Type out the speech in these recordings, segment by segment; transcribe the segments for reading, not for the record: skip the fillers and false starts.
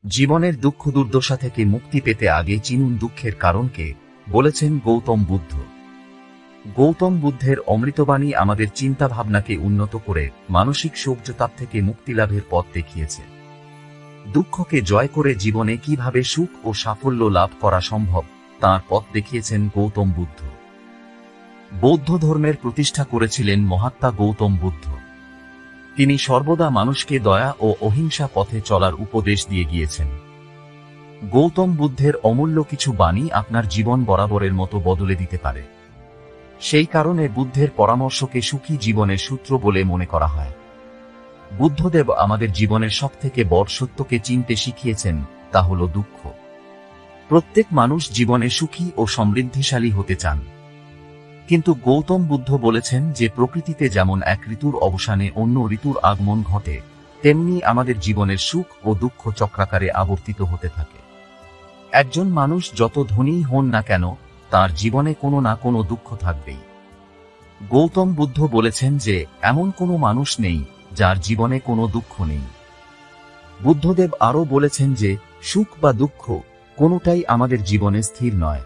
জীবনের দুঃখ দুর্দশা থেকে মুক্তি পেতে আগে চিনুন দুঃখের কারণকে, বলেছেন গৌতম বুদ্ধ। গৌতম বুদ্ধের অমৃতবাণী আমাদের চিন্তাভাবনাকে উন্নত করে মানসিক শোকজতাপ থেকে মুক্তিলাভের পথ দেখিয়েছে। দুঃখকে জয় করে জীবনে কিভাবে সুখ ও সাফল্য লাভ করা সম্ভব তাঁর পথ দেখিয়েছেন গৌতম বুদ্ধ। বৌদ্ধ ধর্মের প্রতিষ্ঠা করেছিলেন মহাত্মা গৌতম বুদ্ধ। তিনি সর্বদা মানুষকে দয়া ও অহিংসা পথে চলার উপদেশ দিয়ে গিয়েছেন। গৌতম বুদ্ধের অমূল্য কিছু বাণী আপনার জীবন বরাবরের মতো বদলে দিতে পারে। সেই কারণে বুদ্ধের পরামর্শকে সুখী জীবনের সূত্র বলে মনে করা হয়। বুদ্ধদেব আমাদের জীবনের সবথেকে বড় সত্যকে চিনতে শিখিয়েছেন, তা হল দুঃখ। প্রত্যেক মানুষ জীবনে সুখী ও সমৃদ্ধিশালী হতে চান, কিন্তু গৌতম বুদ্ধ বলেছেন যে প্রকৃতিতে যেমন এক ঋতুর অবসানে অন্য ঋতুর আগমন ঘটে, তেমনি আমাদের জীবনের সুখ ও দুঃখ চক্রাকারে আবর্তিত হতে থাকে। একজন মানুষ যত ধনীই হন না কেন, তার জীবনে কোনো না কোনো দুঃখ থাকবেই। গৌতম বুদ্ধ বলেছেন যে এমন কোনো মানুষ নেই যার জীবনে কোনো দুঃখ নেই। বুদ্ধদেব আরও বলেছেন যে সুখ বা দুঃখ কোনোটাই আমাদের জীবনে স্থির নয়।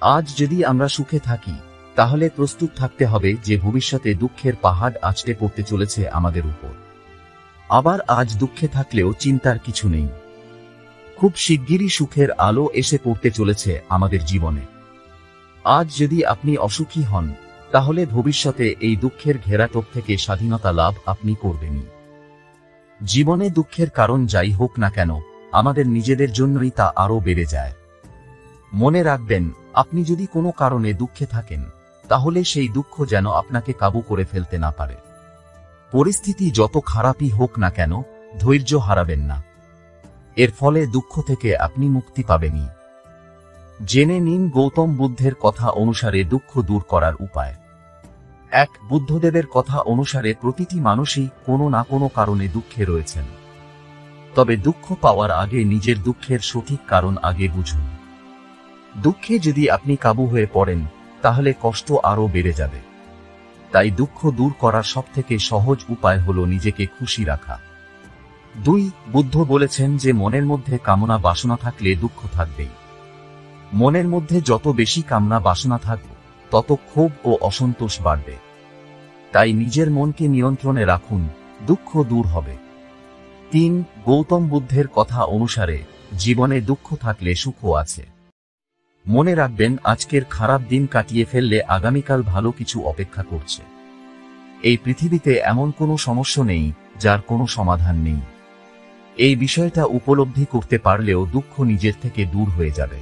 আজ যদি আমরা সুখে থাকি, তাহলে প্রস্তুত থাকতে হবে যে ভবিষ্যতে দুঃখের পাহাড় আছড়ে পড়তে চলেছে আমাদের উপর। আবার আজ দুঃখে থাকলেও চিন্তার কিছু নেই, খুব শিগগিরই সুখের আলো এসে পড়তে চলেছে আমাদের জীবনে। আজ যদি আপনি অসুখী হন, তাহলে ভবিষ্যতে এই দুঃখের ঘেরাটোপ থেকে স্বাধীনতা লাভ আপনি করবেনই। জীবনে দুঃখের কারণ যাই হোক না কেন, আমাদের নিজেদের জন্যই তা আরও বেড়ে যায়। মনে রাখবেন, আপনি যদি কোনো কারণে দুঃখে থাকেন, তাহলে সেই দুঃখ যেন আপনাকে কাবু করে ফেলতে না পারে। পরিস্থিতি যত খারাপই হোক না কেন, ধৈর্য হারাবেন না। এর ফলে দুঃখ থেকে আপনি মুক্তি পাবেনই। জেনে নিন গৌতম বুদ্ধের কথা অনুসারে দুঃখ দূর করার উপায়। 1. বুদ্ধদেবের কথা অনুসারে প্রতিটি মানুষই কোনো না কোনো কারণে দুঃখে রয়েছেন। তবে দুঃখ পাওয়ার আগে নিজের দুঃখের সঠিক কারণ আগে বুঝুন। দুঃখে যদি আপনি কাবু হয়ে পড়েন, তাহলে কষ্ট আরও বেড়ে যাবে। তাই দুঃখ দূর করার সবথেকে সহজ উপায় হল নিজেকে খুশি রাখা। 2. বুদ্ধ বলেছেন যে মনের মধ্যে কামনা বাসনা থাকলে দুঃখ থাকবেই। মনের মধ্যে যত বেশি কামনা বাসনা থাকবে, তত ক্ষোভ ও অসন্তোষ বাড়বে। তাই নিজের মনকে নিয়ন্ত্রণে রাখুন, দুঃখ দূর হবে। 3. গৌতম বুদ্ধের কথা অনুসারে জীবনে দুঃখ থাকলে সুখও আছে। মনে রাখবেন, আজকের খারাপ দিন কাটিয়ে ফেললে আগামীকাল ভালো কিছু অপেক্ষা করছে। এই পৃথিবীতে এমন কোনো সমস্যা নেই যার কোনো সমাধান নেই। এই বিষয়টা উপলব্ধি করতে পারলেও দুঃখ নিজের থেকে দূর হয়ে যাবে।